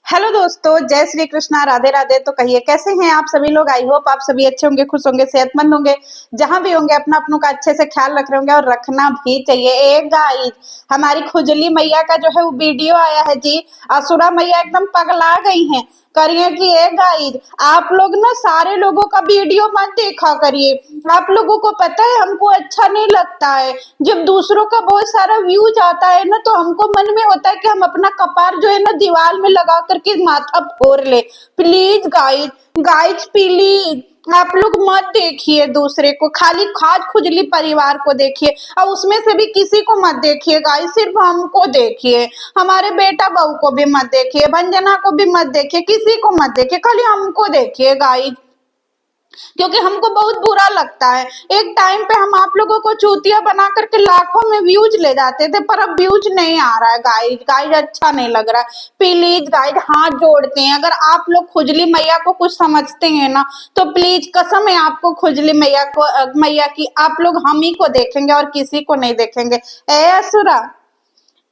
Hello दोस्तों, जय श्री कृष्णा, राधे राधे। तो कहिए कैसे हैं आप सभी लोग। आई होप आप सभी अच्छे होंगे, खुश होंगे, सेहतमंद होंगे। जहां भी होंगे अपना अपनों का अच्छे से ख्याल रख रहे होंगे और रखना भी चाहिए। एक गाइस, हमारी खुजली मैया का जो है वो वीडियो आया है जी। असुरा मैया एकदम पगला गई हैं। करिए कि एक गाइस, आप लोग ना सारे लोगों का वीडियो मत देखा करिए। आप लोगों को पता है हमको अच्छा नहीं लगता है जब दूसरों का बहुत सारा व्यूज आता है ना, तो हमको मन में होता है कि हम अपना कपार जो है ना दीवार में लगा करके माथा फोड़ ले। प्लीज गाइस, गाइस प्लीज आप लोग मत देखिए दूसरे को, खाली खाद खुजली परिवार को देखिए और उसमें से भी किसी को मत देखिए गाइस, सिर्फ हमको देखिए। हमारे बेटा बहू को भी मत देखिए, भंजना को भी मत देखिए, किसी को मत देखिए, खाली हमको देखिए गाइस, क्योंकि हमको बहुत बुरा लगता है। एक टाइम पे हम आप लोगों को चूतिया बना करके लाखों में व्यूज ले जाते थे, पर अब व्यूज नहीं आ रहा है गाइस। गाइस अच्छा नहीं लग रहा है। प्लीज गाइस हाथ जोड़ते हैं, अगर आप लोग खुजली मैया को कुछ समझते हैं ना, तो प्लीज कसम है आपको खुजली मैया को, मैया की, आप लोग हम ही को देखेंगे और किसी को नहीं देखेंगे। ए असुरा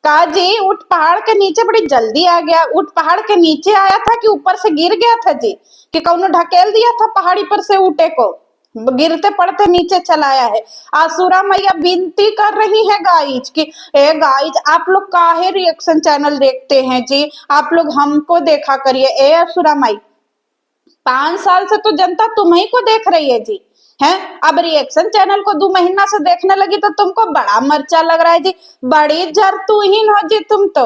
का जी, उठ पहाड़ के नीचे बड़ी जल्दी आ गया। उठ पहाड़ के नीचे आया था कि ऊपर से गिर गया था जी, कि कौनो ढकेल दिया था पहाड़ी पर से उठे को, गिरते पड़ते नीचे चलाया है। आसुरा मैया विनती कर रही है गाइज कि ए गाइज आप लोग काहे रिएक्शन चैनल देखते हैं जी, आप लोग हमको देखा करिए। ए असुरा माई, 5 साल से तो जनता तुम्ही को देख रही है जी, है। अब रिएक्शन चैनल को 2 महीना से देखने लगी तो तुमको बड़ा मर्चा लग रहा है जी। बड़ी जरतूहीन हो जी तुम तो।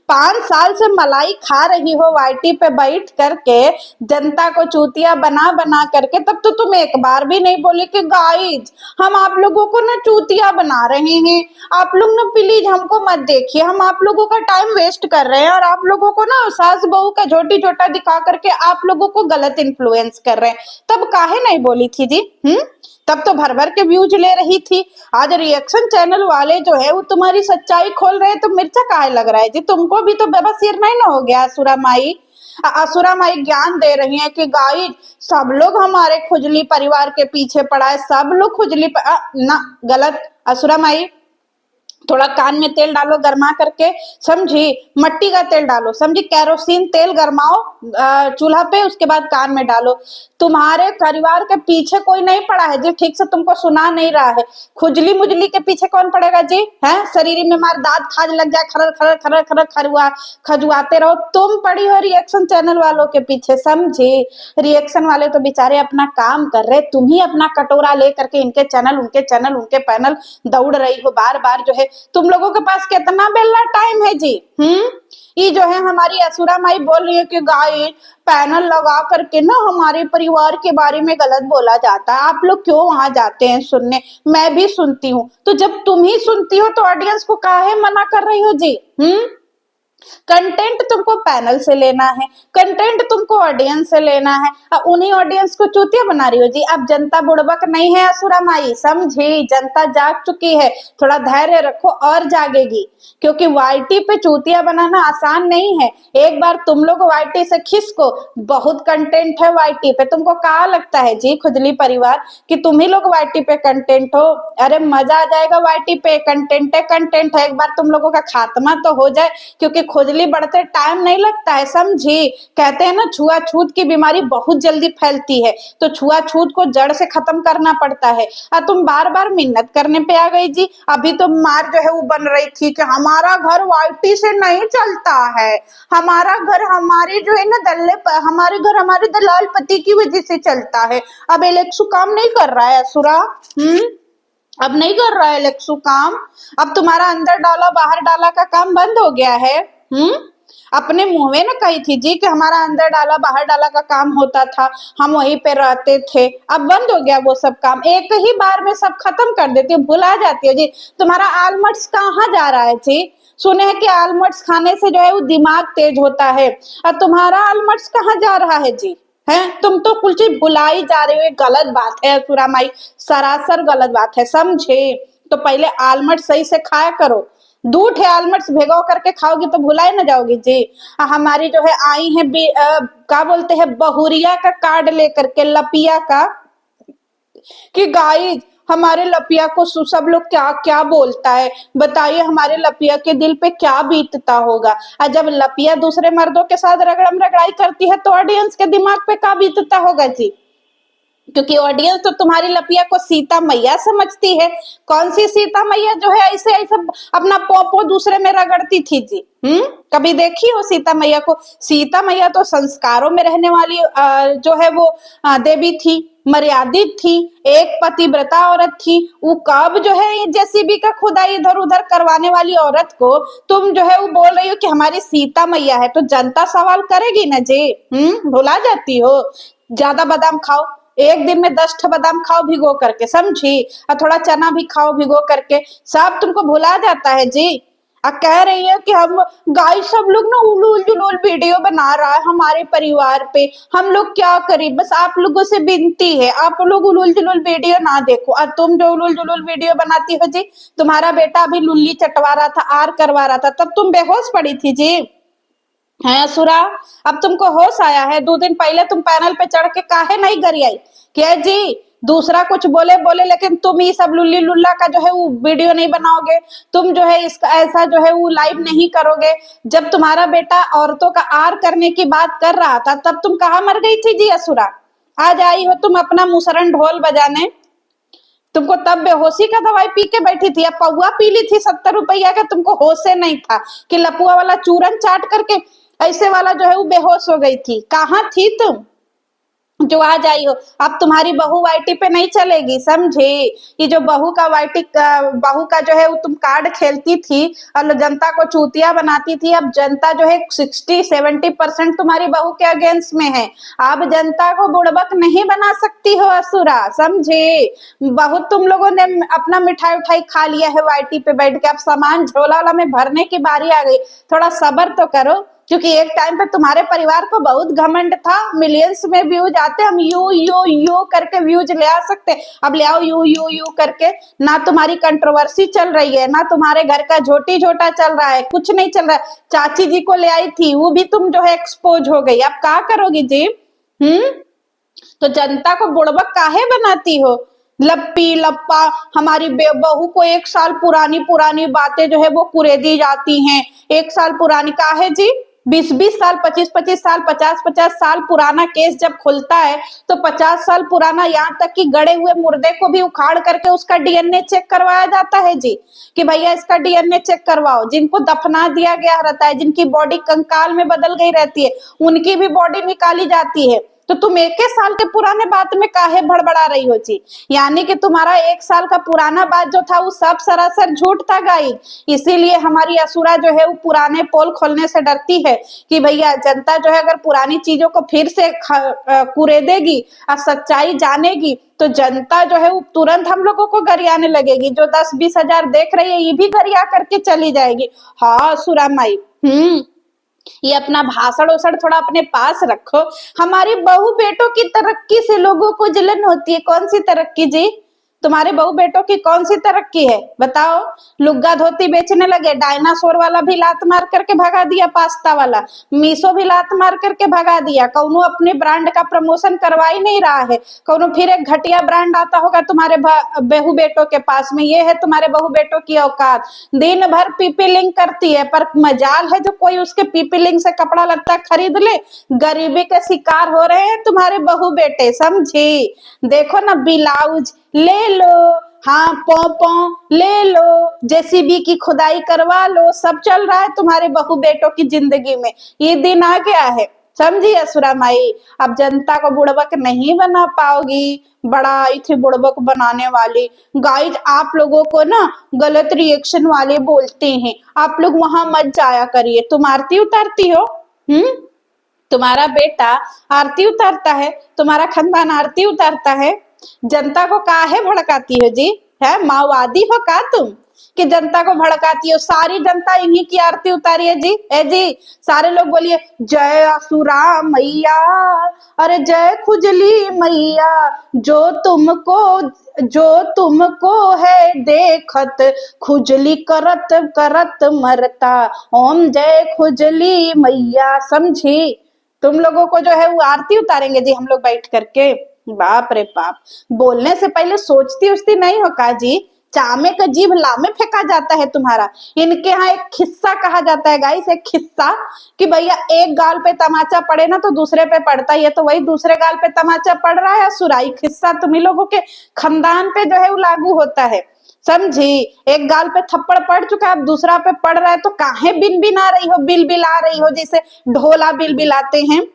5 साल से मलाई खा रही हो वाईटी पे बैठ करके, जनता को चूतिया बना बना करके, तब तो तुम एक बार भी नहीं बोली कि गाइज हम आप लोगों को ना चूतिया बना रहे हैं, आप लोग ना प्लीज हमको मत देखिए, हम आप लोगों का टाइम वेस्ट कर रहे हैं और आप लोगों को ना सास बहू का झोटी झोटा दिखा करके आप लोगों को गलत इन्फ्लुएंस कर रहे हैं। तब काहे नहीं बोली थी जी। तब तो भर भर के व्यूज ले रही थी। आज रिएक्शन चैनल वाले जो है वो तुम्हारी सच्चाई खोल रहे हैं तो मिर्चा काहे लग रहा है जी। तुमको भी तो बेबसिर नहीं ना हो गया। असुरा माई, असुरा माई ज्ञान दे रही है कि गाइस सब लोग हमारे खुजली परिवार के पीछे पड़ा है, सब लोग ना गलत। असुरा माई थोड़ा कान में तेल डालो गरमा करके, समझी, मट्टी का तेल डालो, समझी, कैरोसिन तेल गरमाओ चूल्हा पे, उसके बाद कान में डालो। तुम्हारे परिवार के पीछे कोई नहीं पड़ा है जी, ठीक से तुमको सुना नहीं रहा है। खुजली मुजली के पीछे कौन पड़ेगा जी, है। शरीर में मार दांत खाज लग जाए, खरर खरर खरर खरर खरुआ खजुआते रहो, तुम पड़ी हो रिएक्शन चैनल वालों के पीछे, समझी। रिएक्शन वाले तो बेचारे अपना काम कर रहे, तुम ही अपना कटोरा ले करके इनके चैनल उनके चैनल उनके पैनल दौड़ रही हो बार बार। जो है तुम लोगों के पास कितना बेला टाइम है जी। ये जो है हमारी असुरा माई बोल रही है कि गाइस पैनल लगा करके ना हमारे परिवार के बारे में गलत बोला जाता है, आप लोग क्यों वहां जाते हैं सुनने। मैं भी सुनती हूँ, तो जब तुम ही सुनती हो तो ऑडियंस को काहे मना कर रही हो जी। कंटेंट तुमको पैनल से लेना है, कंटेंट तुमको ऑडियंस से लेना है और उन्हीं ऑडियंस को चूतिया बना रही हो जी। अब जनता बुड़बक नहीं है असुरा माई, समझी, जनता जाग चुकी है। थोड़ा धैर्य रखो और जागेगी, क्योंकि वाईटी पे चूतिया बनाना आसान नहीं है। एक बार तुम लोग वाईटी से खिसको, बहुत कंटेंट है वाईटी पे। तुमको कहा लगता है जी खुजली परिवार कि तुम ही लोग वाईटी पे कंटेंट हो। अरे मजा आ जाएगा वाईटी पे, कंटेंट है कंटेंट है। एक बार तुम लोगों का खात्मा तो हो जाए, क्योंकि खुजली बढ़ते टाइम नहीं लगता है, समझी। कहते हैं ना छुआछूत की बीमारी बहुत जल्दी फैलती है, तो छुआछूत को जड़ से खत्म करना पड़ता है। और तुम बार बार मिन्नत करने पे आ गई जी। अभी तो मार जो है वो बन रही थी कि हमारा घर वाईटी से नहीं चलता है, हमारा घर हमारे जो है ना हमारे घर हमारे दलाल पति की वजह से चलता है। अब इलेक्शु काम नहीं कर रहा है असुरा। अब नहीं कर रहा है इलेक्शु काम। अब तुम्हारा अंदर डाला बाहर डाला का काम बंद हो गया है। अपने मुंह में ना कही थी जी कि हमारा अंदर डाला बाहर डाला का काम होता था, हम वहीं पे रहते थे। अब बंद हो गया वो सब काम, एक ही बार में सब खत्म कर देती हो, भुला जाती हो जी। तुम्हारा आलमट्स कहाँ जा रहा है जी। सुने हैं कि आलमट्स खाने से जो है वो दिमाग तेज होता है, और तुम्हारा आलमट्स कहाँ जा रहा है जी। है तुम तो कुछ चीज भुलाई जा रहे हो, गलत बात है असुरा माई, सरासर गलत बात है, समझे। तो पहले आलमट सही से खाया करो, 2 आलमट्स भिगो करके खाओगी तो भुलाए ना जाओगी जी। हमारी जो है आई है क्या बोलते हैं बहुरिया का कार्ड लेकर के, लपिया का, कि गाइस हमारे लपिया को सब लोग क्या क्या बोलता है, बताइए हमारे लपिया के दिल पे क्या बीतता होगा। और जब लपिया दूसरे मर्दों के साथ रगड़म रगड़ाई करती है तो ऑडियंस के दिमाग पे क्या बीतता होगा जी। क्योंकि ऑडियंस तो तुम्हारी लपिया को सीता मैया समझती है। कौन सी सीता मैया जो है ऐसे ऐसे अपना पोपो दूसरे में रगड़ती थी जी। कभी देखी हो सीता मैया को? सीता मैया तो संस्कारों में रहने वाली जो है वो देवी थी, मर्यादित थी, एक पतिव्रता औरत थी। वो कब जो है ये जेसीबी का खुदाई इधर उधर करवाने वाली औरत को तुम जो है वो बोल रही हो कि हमारी सीता मैया है, तो जनता सवाल करेगी ना जी। भुला जाती हो? ज्यादा बादाम खाओ, एक दिन में 10 बादाम खाओ भिगो करके, समझी? और थोड़ा चना भी खाओ भिगो करके, सब तुमको भुला जाता है जी। कह रही है कि हम गाइस सब लोग ना उलूल जुलूल वीडियो बना रहा है हमारे परिवार पे, हम लोग क्या करें? बस आप लोगों से विनती है आप लोग उलूल जुलूल वीडियो ना देखो। और तुम जो उलूल जुलूल वीडियो बनाती हो जी, तुम्हारा बेटा अभी लुल्ली चटवा रहा था, आर करवा रहा था, तब तुम बेहोश पड़ी थी जी। है असुरा, अब तुमको होश आया है? 2 दिन पहले तुम पैनल पे चढ़ के काहे नहीं गरियाई? क्या जी, दूसरा कुछ बोले बोले लेकिन तुम ये सब लुल्ली लुल्ला का जो है वो वीडियो नहीं बनाओगे, तुम जो है इसका ऐसा जो है वो लाइव नहीं करोगे। जब तुम्हारा बेटा औरतों का आर करने की बात कर रहा था तब तुम कहाँ मर गई थी जी असुरा? आज आई हो तुम अपना मुसरन ढोल बजाने। तुमको तब बेहोशी का दवाई पी के बैठी थी, अब पौआ पी ली थी 70 रुपया का, तुमको होश से नहीं था कि लपुआ वाला चूरन चाट करके ऐसे वाला जो है वो बेहोश हो गई थी। कहाँ थी तुम जो आज आई हो? अब तुम्हारी बहू वाईटी पे नहीं चलेगी, समझे? ये जो बहू का जो है वो तुम कार्ड खेलती थी और जनता को चूतिया बनाती थी, अब जनता जो है 60-70% तुम्हारी बहू के अगेंस्ट में है। अब जनता को बुड़बक नहीं बना सकती हो असुरा, समझे? बहुत तुम लोगों ने अपना मिठाई उठाई खा लिया है वाईटी पे बैठ के, अब सामान झोला वाला में भरने की बारी आ गई। थोड़ा सब्र तो करो, क्योंकि एक टाइम पे तुम्हारे परिवार को बहुत घमंड था, मिलियंस में व्यूज आते, हम यू करके व्यूज ले आ सकते, अब ले आओ यू करके। ना तुम्हारी कंट्रोवर्सी चल रही है, ना तुम्हारे घर का झोटी झोटा चल रहा है, कुछ नहीं चल रहा है। चाची जी को ले आई थी, वो भी तुम जो है एक्सपोज हो गई, अब क्या करोगी जी? तो जनता को बुड़बक काहे बनाती हो? लप्पी लप्पा, हमारी बहू को 1 साल पुरानी पुरानी बातें जो है वो कुरेदी जाती हैं। 1 साल पुरानी काहे जी? 20-20 साल, 25-25 साल, 50-50 साल पुराना केस जब खुलता है तो 50 साल पुराना, यहाँ तक कि गड़े हुए मुर्दे को भी उखाड़ करके उसका डीएनए चेक करवाया जाता है जी, कि भैया इसका डीएनए चेक करवाओ। जिनको दफना दिया गया रहता है, जिनकी बॉडी कंकाल में बदल गई रहती है, उनकी भी बॉडी निकाली जाती है। तो तुम 1 साल के पुराने बात में काहे भड़बड़ा रही हो जी? यानी कि तुम्हारा 1 साल का पुराना बात जो था वो सब सरासर झूठ था गाइस। इसीलिए हमारी असुरा जो है वो पुराने पोल खोलने से डरती है कि भैया जनता जो है अगर पुरानी चीजों को फिर से कुरेदेगी और सच्चाई जानेगी तो जनता जो है वो तुरंत हम लोगों को गरियाने लगेगी। जो 10-20 हजार देख रही है ये भी गरिया करके चली जाएगी। हाँ असुरा माई, ये अपना भाषण ओसड़ थोड़ा अपने पास रखो। हमारी बहू बेटों की तरक्की से लोगों को जलन होती है। कौन सी तरक्की जी? तुम्हारे बहू बेटों की कौन सी तरक्की है बताओ? लुग्गा धोती बेचने लगे, डायनासोर वाला भी लात मार करके भगा दिया, पास्ता वाला मीशो भी लात मार करके भगा दिया। कौनो अपने ब्रांड का प्रमोशन करवा ही नहीं रहा है। कौनो फिर एक घटिया ब्रांड आता होगा तुम्हारे बहू बेटों के पास में। ये है तुम्हारे बहू बेटों की औकात, दिन भर पीपी लिंक करती है, पर मजाल है जो कोई उसके पीपी लिंक से कपड़ा लत्ता खरीद ले। गरीबी के शिकार हो रहे हैं तुम्हारे बहू बेटे, समझी? देखो ना, ब्लाउज ले लो, हाँ पौ ले लो, जेसीबी की खुदाई करवा लो, सब चल रहा है तुम्हारे बहू बेटों की जिंदगी में। ये दिन आ गया है, समझी असुरा माई? अब जनता को बुड़बक नहीं बना पाओगी, बड़ा आई थी बुड़बक बनाने वाली। गाइज आप लोगों को ना गलत रिएक्शन वाले बोलते हैं, आप लोग वहां मत जाया करिए। तुम आरती उतारती हो, तुम्हारा बेटा आरती उतारता है, तुम्हारा खानदान आरती उतारता है, जनता को काहे भड़काती हो जी? है माओवादी हो का तुम कि जनता को भड़काती हो? सारी जनता इन्हीं की आरती उतारी है जी। ए जी सारे लोग बोलिए जय असुरा मैया, अरे जय खुजली मैया, जो तुमको है देखत, खुजली करत करत मरता, ओम जय खुजली मैया, समझी? तुम लोगों को जो है वो आरती उतारेंगे जी हम लोग बैठ करके। बाप रे बाप, बोलने से पहले सोचती उचती नहीं हो का जी? चामे का जीभ लामे फेंका जाता है तुम्हारा। इनके यहाँ एक खिस्सा कहा जाता है गाइस, एक खिस्सा, कि भैया एक गाल पे तमाचा पड़े ना तो दूसरे पे पड़ता ही है, तो वही दूसरे गाल पे तमाचा पड़ रहा है सुराई खिस्सा तुम्ही लोगों के खानदान पे जो है वो लागू होता है, समझी? एक गाल पे थप्पड़ पड़ चुका है, अब दूसरा पे पड़ रहा है, तो काहे बिन बिन आ रही हो, बिल बिल आ रही हो, जैसे ढोला बिल बिलाते हैं।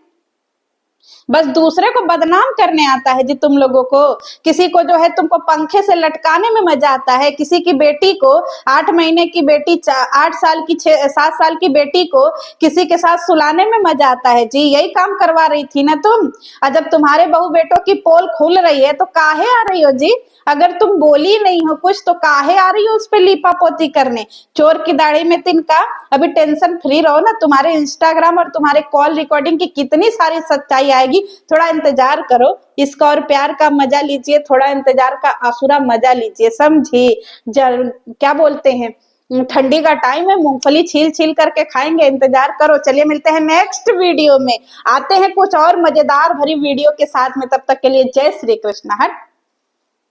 बस दूसरे को बदनाम करने आता है जी तुम लोगों को। किसी को जो है तुमको पंखे से लटकाने में मजा आता है, किसी की बेटी को 8 महीने की बेटी 8 साल की 7 साल की बेटी को किसी के साथ सुलाने में मजा आता है जी। यही काम करवा रही थी ना तुम। और जब तुम्हारे बहू बेटों की पोल खुल रही है तो काहे आ रही हो जी? अगर तुम बोली नहीं हो कुछ तो काहे आ रही हो उस पे लीपा पोती करने? चोर की दाढ़ी में तिनका। अभी टेंशन फ्री रहो ना, तुम्हारे इंस्टाग्राम और तुम्हारे कॉल रिकॉर्डिंग की कितनी सारी सच्चाई आएगी, थोड़ा इंतजार करो। इसका और प्यार का मजा लीजिए, थोड़ा इंतजार का आसुरा मजा लीजिए, समझी? क्या बोलते हैं, ठंडी का टाइम है, मूंगफली छील छील करके खाएंगे, इंतजार करो। चलिए मिलते हैं नेक्स्ट वीडियो में, आते हैं कुछ और मजेदार भरी वीडियो के साथ में, तब तक के लिए जय श्री कृष्ण। हट।